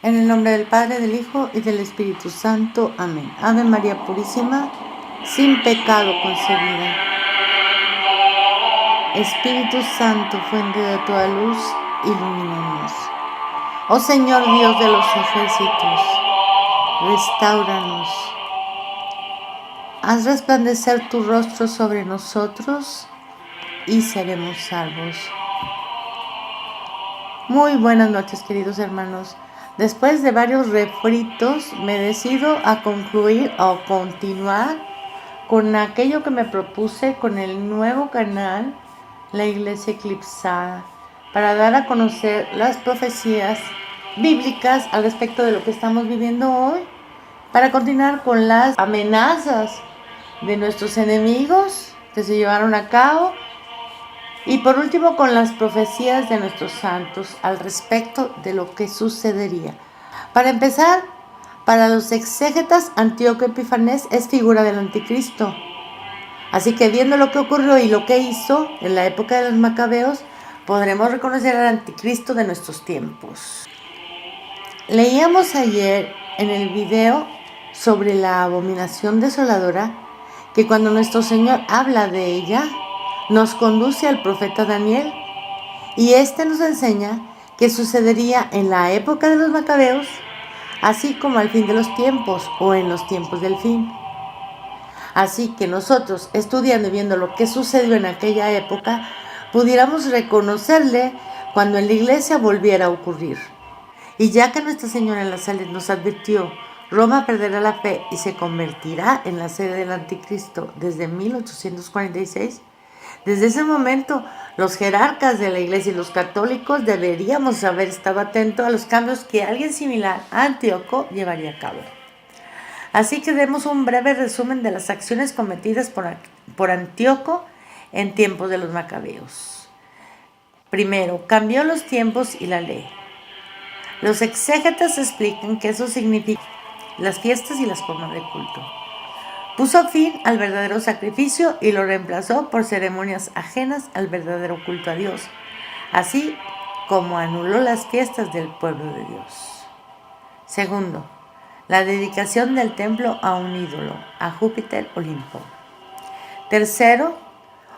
En el nombre del Padre, del Hijo y del Espíritu Santo. Amén. Ave María Purísima, sin pecado concebida. Espíritu Santo, fuente de toda luz, ilumínanos. Oh Señor Dios de los ejércitos, restáuranos. Haz resplandecer tu rostro sobre nosotros y seremos salvos. Muy buenas noches, queridos hermanos. Después de varios refritos, me decido a concluir o continuar con aquello que me propuse con el nuevo canal, La Iglesia Eclipsada, para dar a conocer las profecías bíblicas al respecto de lo que estamos viviendo hoy, para continuar con las amenazas de nuestros enemigos que se llevaron a cabo, y por último con las profecías de nuestros santos al respecto de lo que sucedería. Para empezar, para los exégetas, Antíoco Epifanes es figura del anticristo. Así que viendo lo que ocurrió y lo que hizo en la época de los macabeos, podremos reconocer al anticristo de nuestros tiempos. Leíamos ayer en el video sobre la abominación desoladora que cuando nuestro Señor habla de ella, nos conduce al profeta Daniel, y este nos enseña que sucedería en la época de los macabeos, así como al fin de los tiempos o en los tiempos del fin. Así que nosotros, estudiando y viendo lo que sucedió en aquella época, pudiéramos reconocerle cuando en la iglesia volviera a ocurrir. Y ya que Nuestra Señora en la Salud nos advirtió, Roma perderá la fe y se convertirá en la sede del anticristo desde 1846, desde ese momento los jerarcas de la iglesia y los católicos deberíamos haber estado atentos a los cambios que alguien similar a Antíoco llevaría a cabo. Así que demos un breve resumen de las acciones cometidas por Antíoco en tiempos de los macabeos. Primero, cambió los tiempos y la ley. Los exégetas explican que eso significa las fiestas y las formas de culto. Puso fin al verdadero sacrificio y lo reemplazó por ceremonias ajenas al verdadero culto a Dios, así como anuló las fiestas del pueblo de Dios. Segundo, la dedicación del templo a un ídolo, a Júpiter Olimpo. Tercero,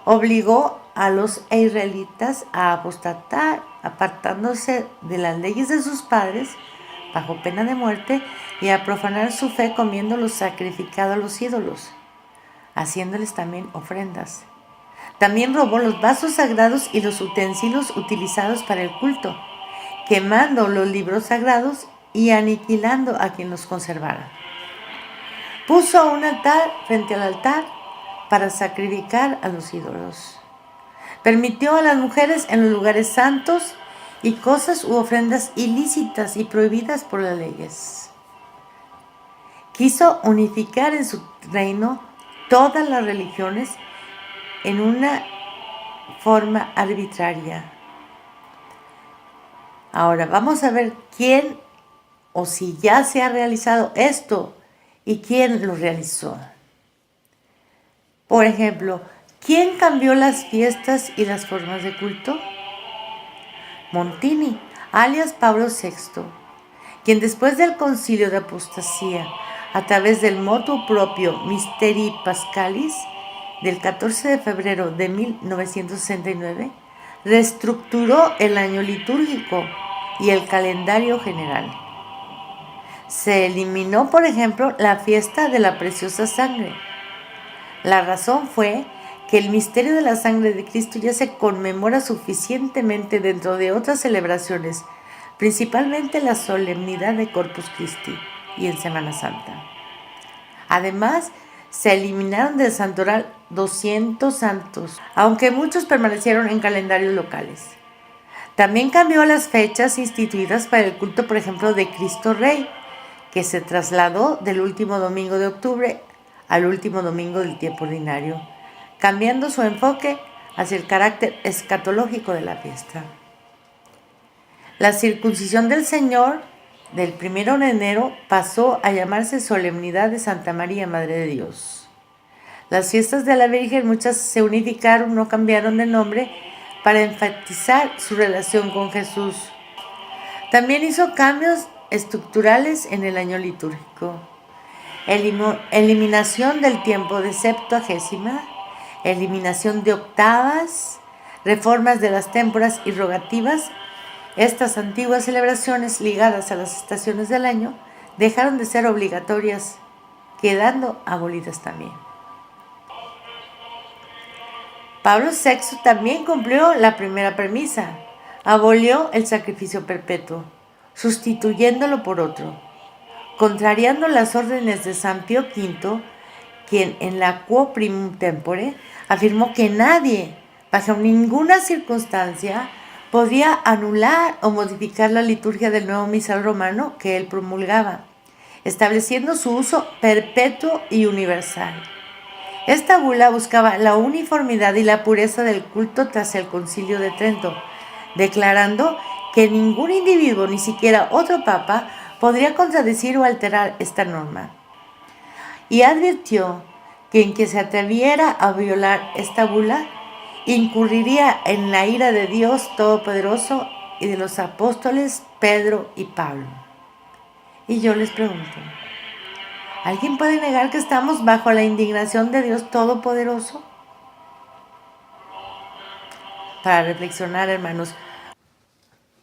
obligó a los israelitas a apostatar, apartándose de las leyes de sus padres, bajo pena de muerte, y a profanar su fe comiendo lo sacrificado a los ídolos, haciéndoles también ofrendas. También robó los vasos sagrados y los utensilios utilizados para el culto, quemando los libros sagrados y aniquilando a quien los conservara. Puso un altar frente al altar para sacrificar a los ídolos. Permitió a las mujeres en los lugares santos y cosas u ofrendas ilícitas y prohibidas por las leyes. Quiso unificar en su reino todas las religiones en una forma arbitraria. Ahora vamos a ver quién o si ya se ha realizado esto y quién lo realizó. Por ejemplo, ¿quién cambió las fiestas y las formas de culto? Montini, alias Pablo VI, quien después del concilio de apostasía, a través del motu propio Mysterii Pascalis, del 14 de febrero de 1969, reestructuró el año litúrgico y el calendario general. Se eliminó, por ejemplo, la fiesta de la preciosa sangre. La razón fue que el misterio de la sangre de Cristo ya se conmemora suficientemente dentro de otras celebraciones, principalmente la solemnidad de Corpus Christi y en Semana Santa. Además, se eliminaron del santoral 200 santos, aunque muchos permanecieron en calendarios locales. También cambió las fechas instituidas para el culto, por ejemplo, de Cristo Rey, que se trasladó del último domingo de octubre al último domingo del tiempo ordinario, cambiando su enfoque hacia el carácter escatológico de la fiesta. La circuncisión del Señor del 1 de enero pasó a llamarse Solemnidad de Santa María, Madre de Dios. Las fiestas de la Virgen, muchas se unificaron, no cambiaron de nombre, para enfatizar su relación con Jesús. También hizo cambios estructurales en el año litúrgico: eliminación del tiempo de Septuagésima, eliminación de octavas, reformas de las témporas y rogativas. Estas antiguas celebraciones ligadas a las estaciones del año dejaron de ser obligatorias, quedando abolidas también. Pablo VI también cumplió la primera premisa: abolió el sacrificio perpetuo, sustituyéndolo por otro, contrariando las órdenes de San Pío V, quien en la Quo Primum Tempore afirmó que nadie, bajo ninguna circunstancia, podía anular o modificar la liturgia del nuevo misal romano que él promulgaba, estableciendo su uso perpetuo y universal. Esta bula buscaba la uniformidad y la pureza del culto tras el Concilio de Trento, declarando que ningún individuo, ni siquiera otro papa, podría contradecir o alterar esta norma. Y advirtió que quien se atreviera a violar esta bula incurriría en la ira de Dios Todopoderoso y de los apóstoles Pedro y Pablo. Y yo les pregunto, ¿alguien puede negar que estamos bajo la indignación de Dios Todopoderoso? Para reflexionar, hermanos.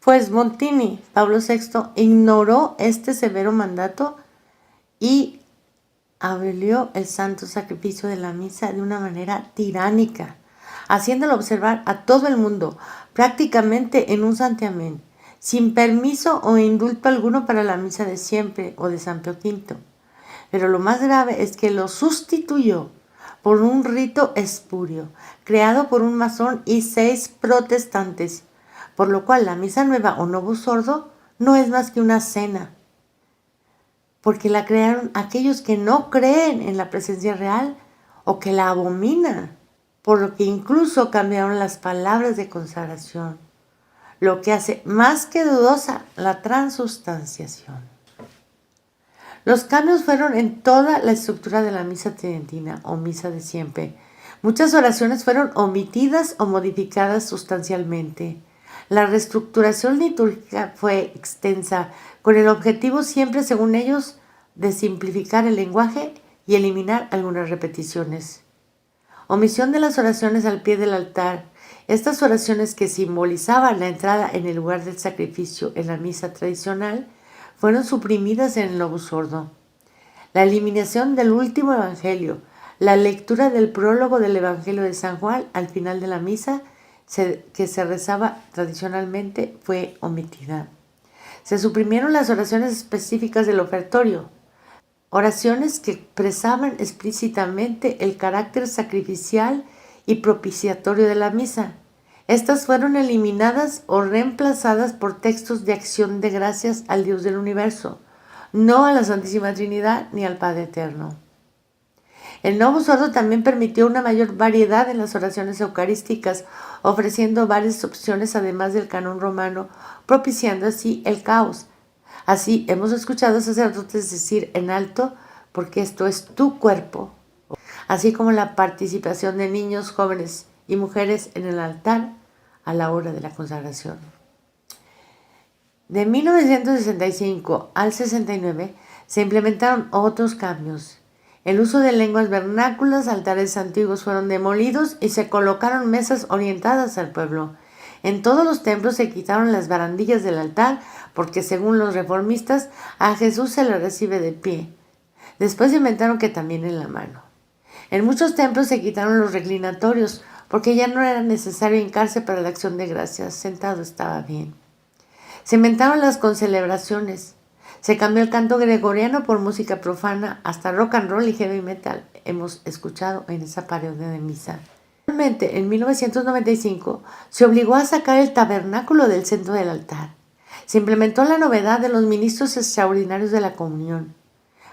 Pues Montini, Pablo VI, ignoró este severo mandato y abolió el santo sacrificio de la misa de una manera tiránica, haciéndolo observar a todo el mundo, prácticamente en un santiamén, sin permiso o indulto alguno para la misa de siempre o de San Pío V. Pero lo más grave es que lo sustituyó por un rito espurio, creado por un masón y 6 protestantes, por lo cual la misa nueva o Novus Ordo no es más que una cena, porque la crearon aquellos que no creen en la presencia real o que la abominan, por lo que incluso cambiaron las palabras de consagración, lo que hace más que dudosa la transubstanciación. Los cambios fueron en toda la estructura de la misa tridentina o misa de siempre. Muchas oraciones fueron omitidas o modificadas sustancialmente. La reestructuración litúrgica fue extensa, con el objetivo siempre, según ellos, de simplificar el lenguaje y eliminar algunas repeticiones. Omisión de las oraciones al pie del altar. Estas oraciones que simbolizaban la entrada en el lugar del sacrificio en la misa tradicional fueron suprimidas en el Novus Ordo. La eliminación del último evangelio, la lectura del prólogo del Evangelio de San Juan al final de la misa, que se rezaba tradicionalmente, fue omitida. Se suprimieron las oraciones específicas del ofertorio, oraciones que expresaban explícitamente el carácter sacrificial y propiciatorio de la misa. Estas fueron eliminadas o reemplazadas por textos de acción de gracias al Dios del universo, no a la Santísima Trinidad ni al Padre Eterno. El Novus Ordo también permitió una mayor variedad en las oraciones eucarísticas, ofreciendo varias opciones además del canon romano, propiciando así el caos. Así hemos escuchado a sacerdotes decir en alto: porque esto es tu cuerpo, así como la participación de niños, jóvenes y mujeres en el altar a la hora de la consagración. De 1965 al 69 se implementaron otros cambios. El uso de lenguas vernáculas, altares antiguos fueron demolidos y se colocaron mesas orientadas al pueblo. En todos los templos se quitaron las barandillas del altar porque, según los reformistas, a Jesús se le recibe de pie. Después inventaron que también en la mano. En muchos templos se quitaron los reclinatorios porque ya no era necesario hincarse para la acción de gracias, sentado estaba bien. Se inventaron las concelebraciones. Se cambió el canto gregoriano por música profana, hasta rock and roll y heavy metal hemos escuchado en esa parodia de misa. Finalmente, en 1995, se obligó a sacar el tabernáculo del centro del altar. Se implementó la novedad de los ministros extraordinarios de la comunión,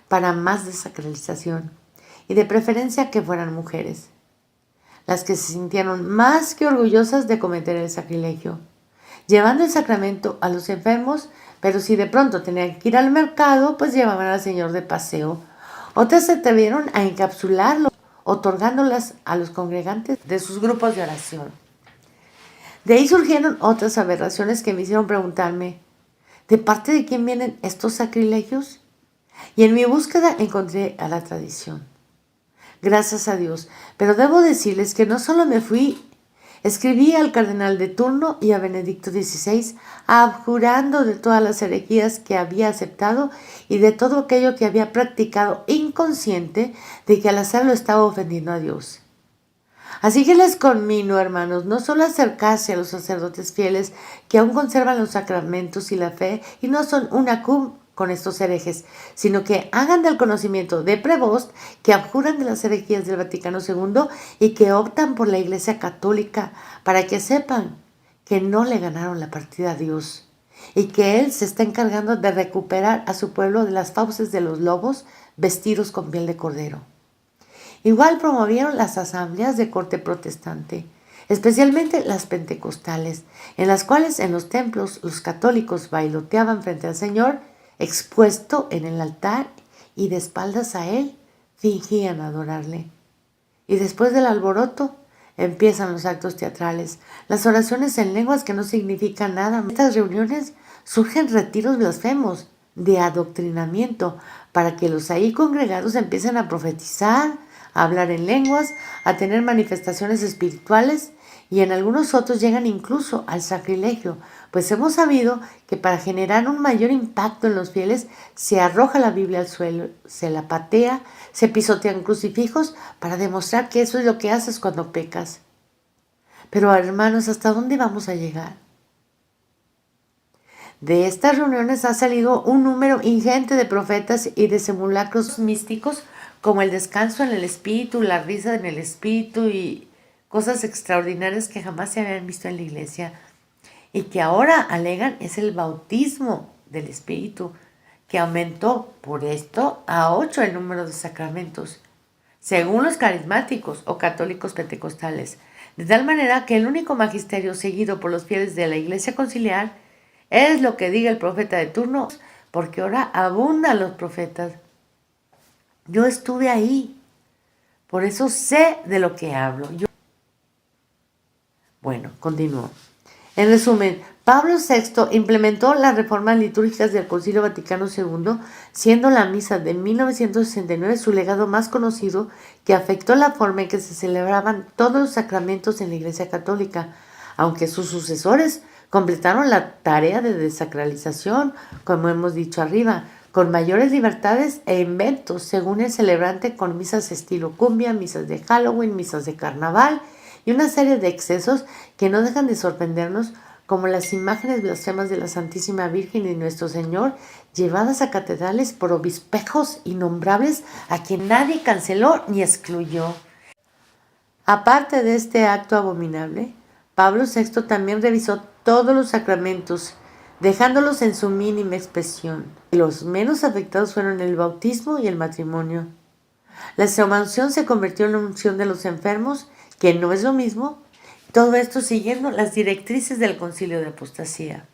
para más desacralización, y de preferencia que fueran mujeres, las que se sintieron más que orgullosas de cometer el sacrilegio, llevando el sacramento a los enfermos, pero si de pronto tenían que ir al mercado, pues llevaban al Señor de paseo. Otras se atrevieron a encapsularlo, otorgándolas a los congregantes de sus grupos de oración. De ahí surgieron otras aberraciones que me hicieron preguntarme, ¿De parte de quién vienen estos sacrilegios? Y en mi búsqueda encontré a la tradición. Gracias a Dios. Pero debo decirles que no solo me fui, escribí al cardenal de turno y a Benedicto XVI, abjurando de todas las herejías que había aceptado y de todo aquello que había practicado inconsciente de que al hacerlo estaba ofendiendo a Dios. Así que les conmino, hermanos, no solo acercarse a los sacerdotes fieles que aún conservan los sacramentos y la fe y no son una cum con estos herejes, sino que hagan del conocimiento de Prevost, que abjuran de las herejías del Vaticano II y que optan por la Iglesia Católica para que sepan que no le ganaron la partida a Dios y que Él se está encargando de recuperar a su pueblo de las fauces de los lobos vestidos con piel de cordero. Igual promovieron las asambleas de corte protestante, especialmente las pentecostales, en las cuales en los templos los católicos bailoteaban frente al Señor, expuesto en el altar, y de espaldas a Él fingían adorarle. Y después del alboroto empiezan los actos teatrales, las oraciones en lenguas que no significan nada. En estas reuniones surgen retiros blasfemos de adoctrinamiento para que los ahí congregados empiecen a profetizar, a hablar en lenguas, a tener manifestaciones espirituales, y en algunos otros llegan incluso al sacrilegio, pues hemos sabido que para generar un mayor impacto en los fieles se arroja la Biblia al suelo, se la patea, se pisotean crucifijos para demostrar que eso es lo que haces cuando pecas. Pero hermanos, ¿hasta dónde vamos a llegar? De estas reuniones ha salido un número ingente de profetas y de simulacros místicos, como el descanso en el espíritu, la risa en el espíritu y cosas extraordinarias que jamás se habían visto en la iglesia y que ahora alegan es el bautismo del espíritu, que aumentó por esto a 8 el número de sacramentos, según los carismáticos o católicos pentecostales, de tal manera que el único magisterio seguido por los fieles de la iglesia conciliar es lo que diga el profeta de turno, porque ahora abundan los profetas. Yo estuve ahí, por eso sé de lo que hablo. Bueno, continúo. En resumen, Pablo VI implementó las reformas litúrgicas del Concilio Vaticano II, siendo la misa de 1969 su legado más conocido, que afectó la forma en que se celebraban todos los sacramentos en la Iglesia Católica, aunque sus sucesores completaron la tarea de desacralización, como hemos dicho arriba, con mayores libertades e inventos, según el celebrante, con misas estilo cumbia, misas de Halloween, misas de carnaval y una serie de excesos que no dejan de sorprendernos, como las imágenes blasfemas de la Santísima Virgen y Nuestro Señor llevadas a catedrales por obispejos innombrables a quien nadie canceló ni excluyó. Aparte de este acto abominable, Pablo VI también revisó todos los sacramentos, dejándolos en su mínima expresión. Los menos afectados fueron el bautismo y el matrimonio. La exhumación se convirtió en la unción de los enfermos, que no es lo mismo, todo esto siguiendo las directrices del Concilio de Apostasía.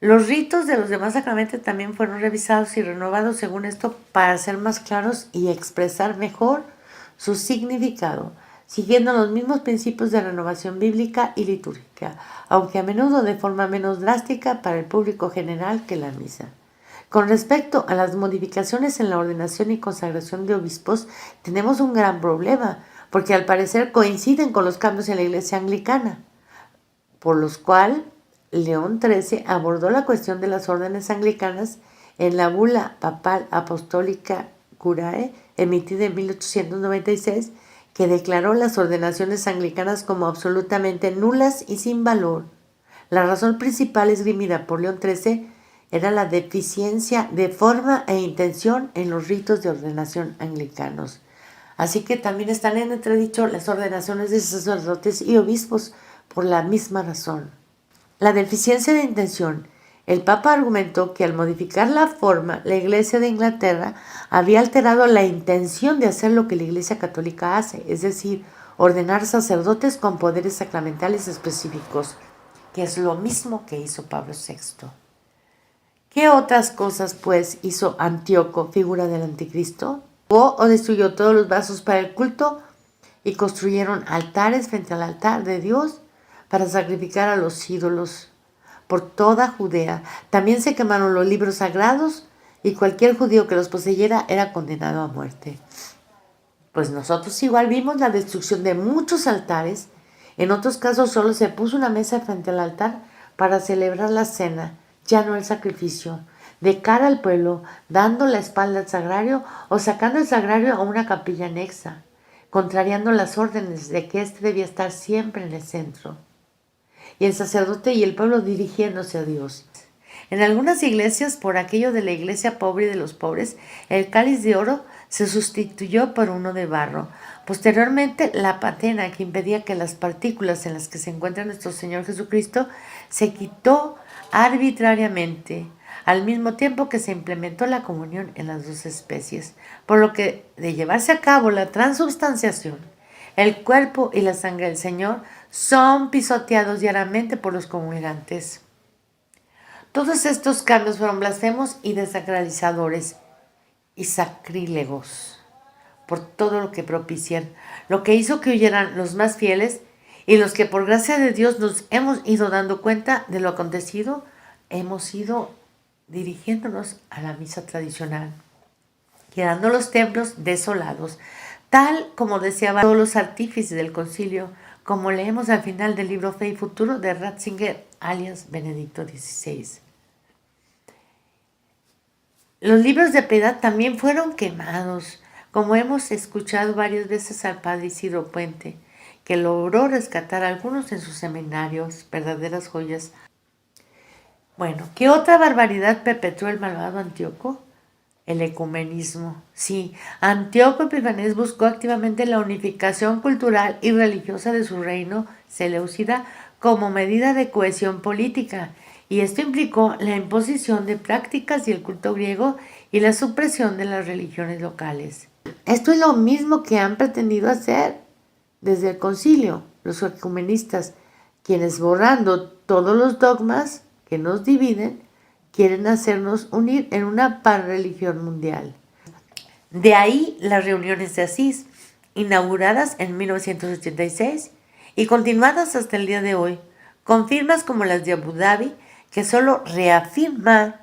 Los ritos de los demás sacramentos también fueron revisados y renovados según esto para ser más claros y expresar mejor su significado, siguiendo los mismos principios de renovación bíblica y litúrgica, aunque a menudo de forma menos drástica para el público general que la misa. Con respecto a las modificaciones en la ordenación y consagración de obispos, tenemos un gran problema, porque al parecer coinciden con los cambios en la Iglesia anglicana, por los cuales León XIII abordó la cuestión de las órdenes anglicanas en la bula papal apostólica Curae, emitida en 1896, que declaró las ordenaciones anglicanas como absolutamente nulas y sin valor. La razón principal esgrimida por León XIII era la deficiencia de forma e intención en los ritos de ordenación anglicanos. Así que también están en entredicho las ordenaciones de sacerdotes y obispos por la misma razón. La deficiencia de intención. El Papa argumentó que al modificar la forma, la Iglesia de Inglaterra había alterado la intención de hacer lo que la Iglesia Católica hace, es decir, ordenar sacerdotes con poderes sacramentales específicos, que es lo mismo que hizo Pablo VI. ¿Qué otras cosas, pues, hizo Antíoco, figura del anticristo? O destruyó todos los vasos para el culto y construyeron altares frente al altar de Dios para sacrificar a los ídolos. por toda Judea. También se quemaron los libros sagrados y cualquier judío que los poseyera era condenado a muerte. Pues nosotros igual vimos la destrucción de muchos altares. En otros casos solo se puso una mesa frente al altar para celebrar la cena, ya no el sacrificio, de cara al pueblo, dando la espalda al sagrario o sacando el sagrario a una capilla anexa, contrariando las órdenes de que éste debía estar siempre en el centro, y el sacerdote y el pueblo dirigiéndose a Dios. En algunas iglesias, por aquello de la iglesia pobre y de los pobres, el cáliz de oro se sustituyó por uno de barro. Posteriormente, la patena que impedía que las partículas en las que se encuentra nuestro Señor Jesucristo se quitó arbitrariamente, al mismo tiempo que se implementó la comunión en las dos especies, por lo que de llevarse a cabo la transubstanciación, el cuerpo y la sangre del Señor son pisoteados diariamente por los comulgantes. Todos estos cambios fueron blasfemos y desacralizadores y sacrílegos por todo lo que propician, lo que hizo que huyeran los más fieles y los que por gracia de Dios nos hemos ido dando cuenta de lo acontecido, hemos ido dirigiéndonos a la misa tradicional, quedando los templos desolados, tal como deseaban todos los artífices del concilio, como leemos al final del libro Fe y Futuro de Ratzinger, alias Benedicto XVI. Los libros de piedad también fueron quemados, como hemos escuchado varias veces al padre Isidro Puente, que logró rescatar algunos en sus seminarios, verdaderas joyas. Bueno, ¿qué otra barbaridad perpetró el malvado Antíoco? El ecumenismo. Sí, Antíoco Epifanes buscó activamente la unificación cultural y religiosa de su reino seleucida como medida de cohesión política, y esto implicó la imposición de prácticas y el culto griego y la supresión de las religiones locales. Esto es lo mismo que han pretendido hacer desde el concilio los ecumenistas, quienes borrando todos los dogmas que nos dividen, quieren hacernos unir en una panreligión mundial. De ahí las reuniones de Asís, inauguradas en 1986 y continuadas hasta el día de hoy, con firmas como las de Abu Dhabi, que solo reafirman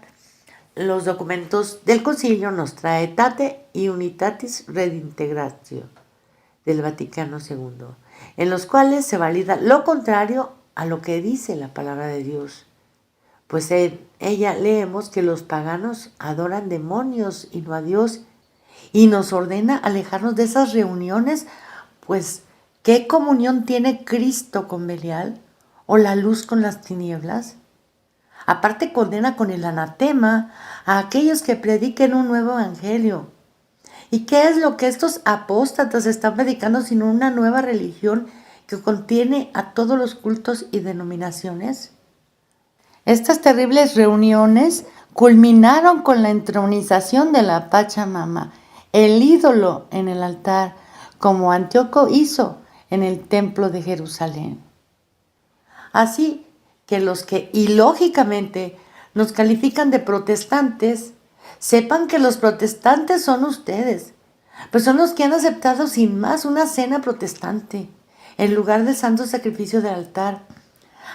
los documentos del Concilio Nostra Aetate y Unitatis Redintegratio del Vaticano II, en los cuales se valida lo contrario a lo que dice la palabra de Dios. Pues en ella leemos que los paganos adoran demonios y no a Dios, y nos ordena alejarnos de esas reuniones, pues ¿qué comunión tiene Cristo con Belial o la luz con las tinieblas? Aparte condena con el anatema a aquellos que prediquen un nuevo evangelio. ¿Y qué es lo que estos apóstatas están predicando sino una nueva religión que contiene a todos los cultos y denominaciones? Estas terribles reuniones culminaron con la entronización de la Pachamama, el ídolo en el altar, como Antíoco hizo en el templo de Jerusalén. Así que los que ilógicamente nos califican de protestantes, sepan que los protestantes son ustedes, pues son los que han aceptado sin más una cena protestante, en lugar del santo sacrificio del altar.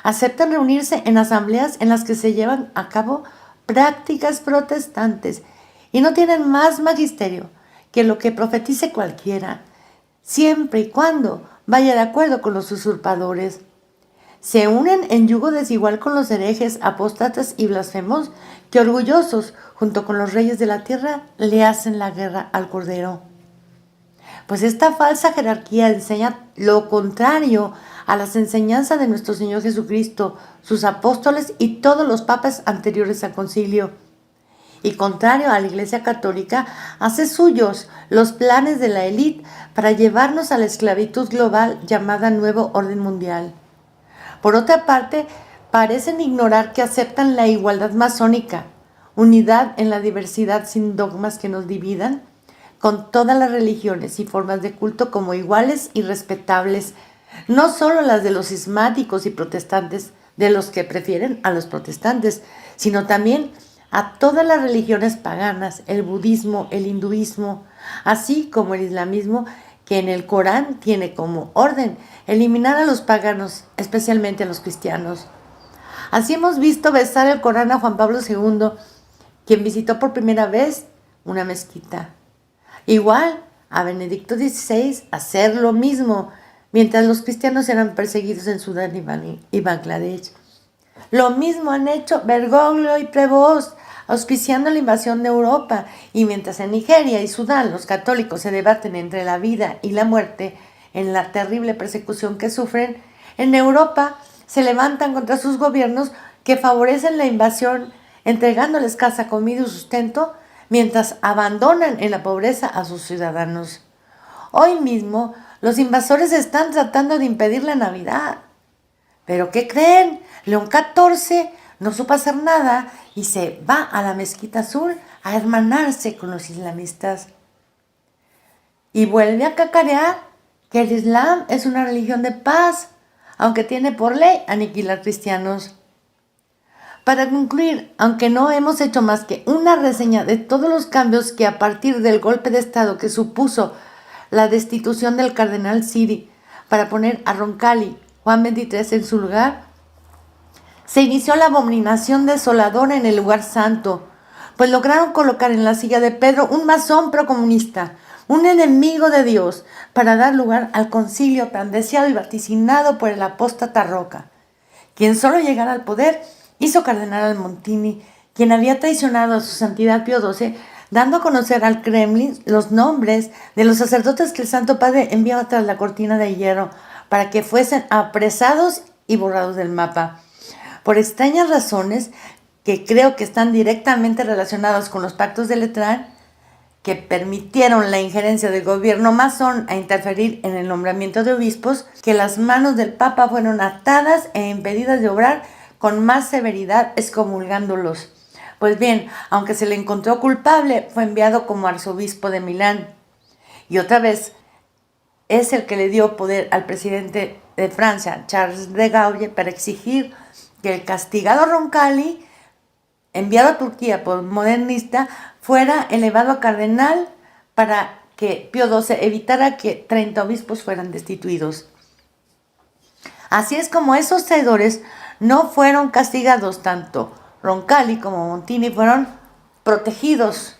Aceptan reunirse en asambleas en las que se llevan a cabo prácticas protestantes y no tienen más magisterio que lo que profetice cualquiera, siempre y cuando vaya de acuerdo con los usurpadores. Se unen en yugo desigual con los herejes, apóstatas y blasfemos que orgullosos, junto con los reyes de la tierra, le hacen la guerra al Cordero. Pues esta falsa jerarquía enseña lo contrario a las enseñanzas de nuestro Señor Jesucristo, sus apóstoles y todos los papas anteriores al concilio. Y contrario a la Iglesia Católica, hace suyos los planes de la élite para llevarnos a la esclavitud global llamada Nuevo Orden Mundial. Por otra parte, parecen ignorar que aceptan la igualdad masónica, unidad en la diversidad sin dogmas que nos dividan, con todas las religiones y formas de culto como iguales y respetables, no solo las de los cismáticos y protestantes, de los que prefieren a los protestantes, sino también a todas las religiones paganas, el budismo, el hinduismo, así como el islamismo, que en el Corán tiene como orden eliminar a los paganos, especialmente a los cristianos. Así hemos visto besar el Corán a Juan Pablo II, quien visitó por primera vez una mezquita. Igual a Benedicto XVI hacer lo mismo, mientras los cristianos eran perseguidos en Sudán y Bangladesh. Lo mismo han hecho Bergoglio y Prevost, auspiciando la invasión de Europa, y mientras en Nigeria y Sudán los católicos se debaten entre la vida y la muerte en la terrible persecución que sufren, en Europa se levantan contra sus gobiernos que favorecen la invasión, entregándoles casa, comida y sustento, mientras abandonan en la pobreza a sus ciudadanos. Hoy mismo los invasores están tratando de impedir la Navidad. ¿Pero qué creen? León XIV no supo hacer nada y se va a la Mezquita Azul a hermanarse con los islamistas. Y vuelve a cacarear que el Islam es una religión de paz, aunque tiene por ley aniquilar cristianos. Para concluir, aunque no hemos hecho más que una reseña de todos los cambios que a partir del golpe de Estado que supuso la destitución del cardenal Siri para poner a Roncalli, Juan XXIII en su lugar, se inició la abominación desoladora en el lugar santo, pues lograron colocar en la silla de Pedro un masón procomunista, un enemigo de Dios, para dar lugar al concilio tan deseado y vaticinado por el apóstata Roca, quien solo llegara al poder hizo cardenal al Montini, quien había traicionado a su santidad Pío XII, dando a conocer al Kremlin los nombres de los sacerdotes que el Santo Padre enviaba tras la cortina de hierro para que fuesen apresados y borrados del mapa. Por extrañas razones, que creo que están directamente relacionadas con los pactos de Letrán, que permitieron la injerencia del gobierno masón a interferir en el nombramiento de obispos, que las manos del Papa fueron atadas e impedidas de obrar con más severidad excomulgándolos. Pues bien, aunque se le encontró culpable, fue enviado como arzobispo de Milán. Y otra vez, es el que le dio poder al presidente de Francia, Charles de Gaulle, para exigir que el castigado Roncalli, enviado a Turquía por modernista, fuera elevado a cardenal para que Pío XII evitara que 30 obispos fueran destituidos. Así es como esos traidores no fueron castigados, tanto Roncalli como Montini fueron protegidos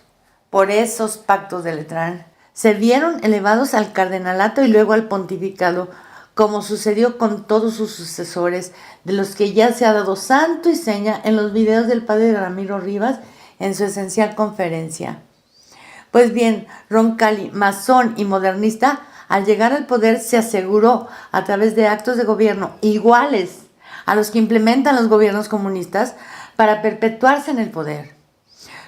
por esos pactos de Letrán. Se vieron elevados al cardenalato y luego al pontificado, como sucedió con todos sus sucesores, de los que ya se ha dado santo y seña en los videos del padre Ramiro Rivas en su esencial conferencia. Pues bien, Roncalli, masón y modernista, al llegar al poder se aseguró a través de actos de gobierno iguales a los que implementan los gobiernos comunistas para perpetuarse en el poder.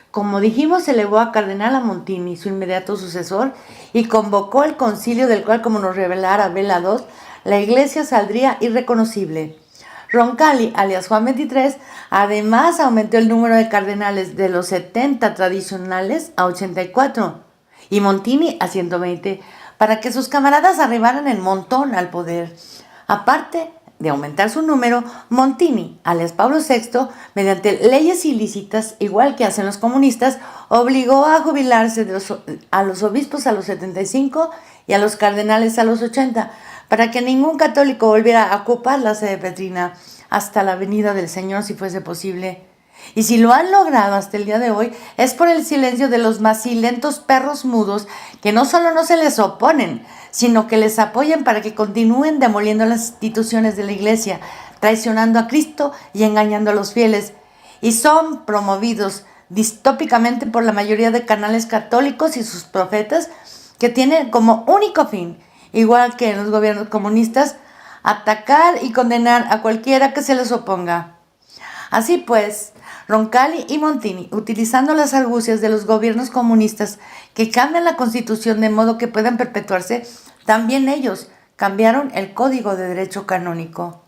Como dijimos, elevó a cardenal a Montini, su inmediato sucesor, y convocó el concilio del cual, como nos revelara Bela II, la iglesia saldría irreconocible. Roncalli, alias Juan XXIII, además aumentó el número de cardenales de los 70 tradicionales a 84 y Montini a 120, para que sus camaradas arribaran en montón al poder. Aparte de aumentar su número, Montini, alias Pablo VI, mediante leyes ilícitas, igual que hacen los comunistas, obligó a jubilarse a los obispos a los 75 y a los cardenales a los 80, para que ningún católico volviera a ocupar la sede petrina hasta la venida del Señor, si fuese posible. Y si lo han logrado hasta el día de hoy, es por el silencio de los macilentos perros mudos que no solo no se les oponen, sino que les apoyan para que continúen demoliendo las instituciones de la iglesia, traicionando a Cristo y engañando a los fieles. Y son promovidos distópicamente por la mayoría de canales católicos y sus profetas, que tienen como único fin, igual que en los gobiernos comunistas, atacar y condenar a cualquiera que se les oponga. Así pues, Roncalli y Montini, utilizando las argucias de los gobiernos comunistas que cambian la Constitución de modo que puedan perpetuarse, también ellos cambiaron el Código de Derecho Canónico.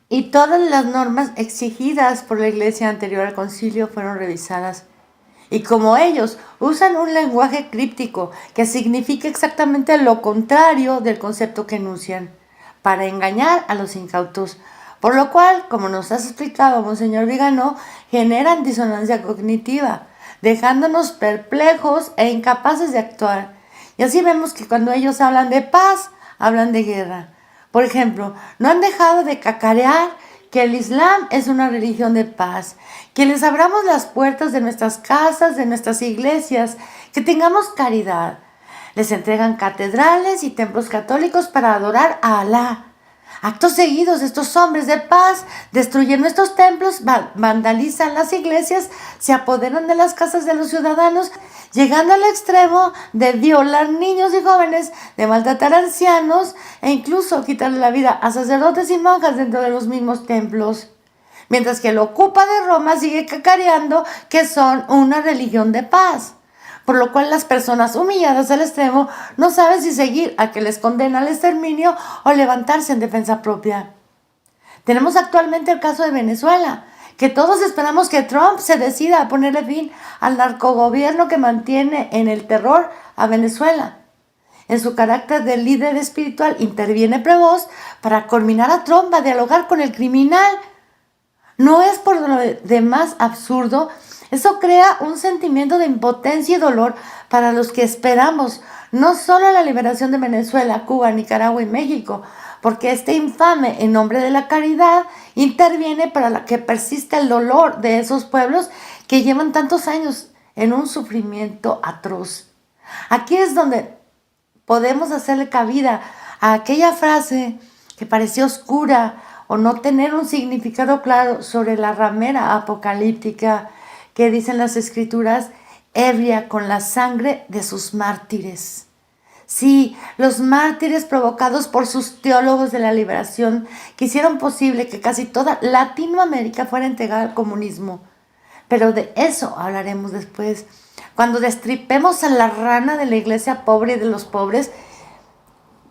Y todas las normas exigidas por la Iglesia anterior al concilio fueron revisadas. Y como ellos usan un lenguaje críptico que significa exactamente lo contrario del concepto que enuncian, para engañar a los incautos, por lo cual, como nos has explicado, Monseñor Vigano, generan disonancia cognitiva, dejándonos perplejos e incapaces de actuar. Y así vemos que cuando ellos hablan de paz, hablan de guerra. Por ejemplo, no han dejado de cacarear que el Islam es una religión de paz, que les abramos las puertas de nuestras casas, de nuestras iglesias, que tengamos caridad. Les entregan catedrales y templos católicos para adorar a Alá. Actos seguidos, estos hombres de paz destruyen nuestros templos, vandalizan las iglesias, se apoderan de las casas de los ciudadanos, llegando al extremo de violar niños y jóvenes, de maltratar a ancianos e incluso quitarle la vida a sacerdotes y monjas dentro de los mismos templos. Mientras que el Ocupa de Roma sigue cacareando que son una religión de paz. Por lo cual las personas humilladas al extremo no saben si seguir a que les condena al exterminio o levantarse en defensa propia. Tenemos actualmente el caso de Venezuela, que todos esperamos que Trump se decida a ponerle fin al narcogobierno que mantiene en el terror a Venezuela. En su carácter de líder espiritual interviene Prevost para culminar a Trump a dialogar con el criminal. No es por lo demás absurdo. Eso crea un sentimiento de impotencia y dolor para los que esperamos no solo la liberación de Venezuela, Cuba, Nicaragua y México, porque este infame, en nombre de la caridad, interviene para que persista el dolor de esos pueblos que llevan tantos años en un sufrimiento atroz. Aquí es donde podemos hacerle cabida a aquella frase que parecía oscura o no tener un significado claro sobre la ramera apocalíptica que dicen las escrituras, ebria con la sangre de sus mártires. Sí, los mártires provocados por sus teólogos de la liberación que hicieron posible que casi toda Latinoamérica fuera entregada al comunismo. Pero de eso hablaremos después, cuando destripemos a la rana de la iglesia pobre y de los pobres.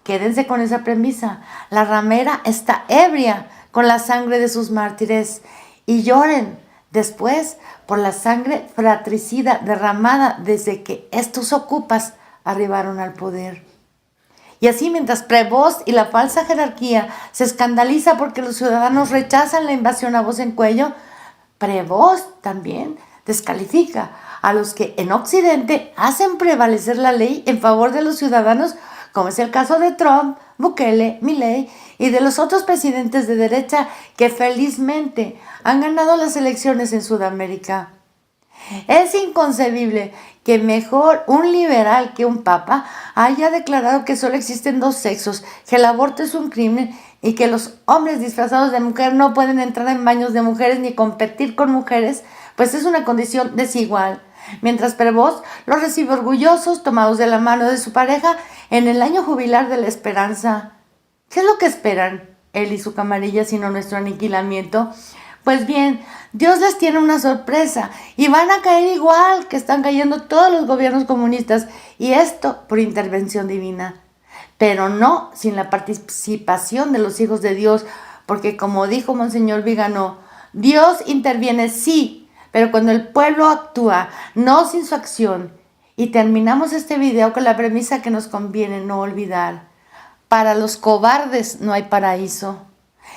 Quédense con esa premisa. La ramera está ebria con la sangre de sus mártires y lloren después por la sangre fratricida derramada desde que estos ocupas arribaron al poder. Y así mientras Prevost y la falsa jerarquía se escandaliza porque los ciudadanos rechazan la invasión a voz en cuello, Prevost también descalifica a los que en Occidente hacen prevalecer la ley en favor de los ciudadanos, como es el caso de Trump, Bukele, Milei y de los otros presidentes de derecha que felizmente han ganado las elecciones en Sudamérica. Es inconcebible que mejor un liberal que un papa haya declarado que solo existen dos sexos, que el aborto es un crimen y que los hombres disfrazados de mujer no pueden entrar en baños de mujeres ni competir con mujeres, pues es una condición desigual. Mientras Prevost los recibe orgullosos, tomados de la mano de su pareja en el año jubilar de la esperanza. ¿Qué es lo que esperan él y su camarilla sino nuestro aniquilamiento? Pues bien, Dios les tiene una sorpresa y van a caer igual que están cayendo todos los gobiernos comunistas, y esto por intervención divina, pero no sin la participación de los hijos de Dios, porque como dijo Monseñor Vigano, Dios interviene sí, pero cuando el pueblo actúa, no sin su acción. Y terminamos este video con la premisa que nos conviene no olvidar. Para los cobardes no hay paraíso.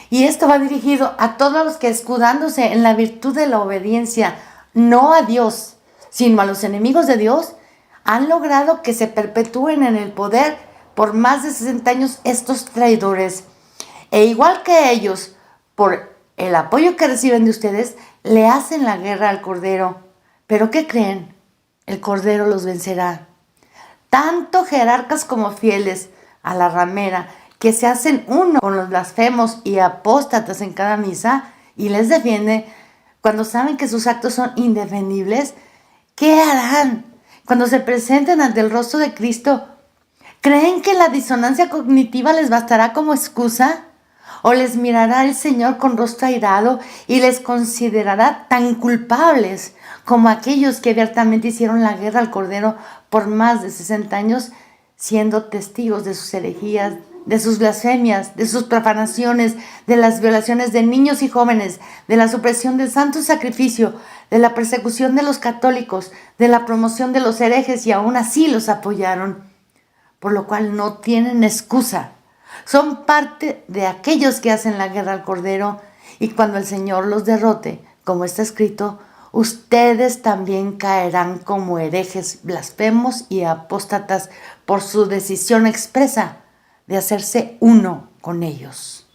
Y esto va dirigido a todos los que, escudándose en la virtud de la obediencia, no a Dios, sino a los enemigos de Dios, han logrado que se perpetúen en el poder por más de 60 años estos traidores. E igual que ellos, por el apoyo que reciben de ustedes, le hacen la guerra al Cordero. ¿Pero qué creen? El Cordero los vencerá. Tanto jerarcas como fieles a la ramera, que se hacen uno con los blasfemos y apóstatas en cada misa y les defiende cuando saben que sus actos son indefendibles, ¿qué harán cuando se presenten ante el rostro de Cristo? ¿Creen que la disonancia cognitiva les bastará como excusa? ¿O les mirará el Señor con rostro airado y les considerará tan culpables como aquellos que abiertamente hicieron la guerra al Cordero por más de 60 años, siendo testigos de sus herejías, de sus blasfemias, de sus profanaciones, de las violaciones de niños y jóvenes, de la supresión del santo sacrificio, de la persecución de los católicos, de la promoción de los herejes, y aún así los apoyaron? Por lo cual no tienen excusa. Son parte de aquellos que hacen la guerra al Cordero, y cuando el Señor los derrote, como está escrito, ustedes también caerán como herejes, blasfemos y apóstatas por su decisión expresa de hacerse uno con ellos.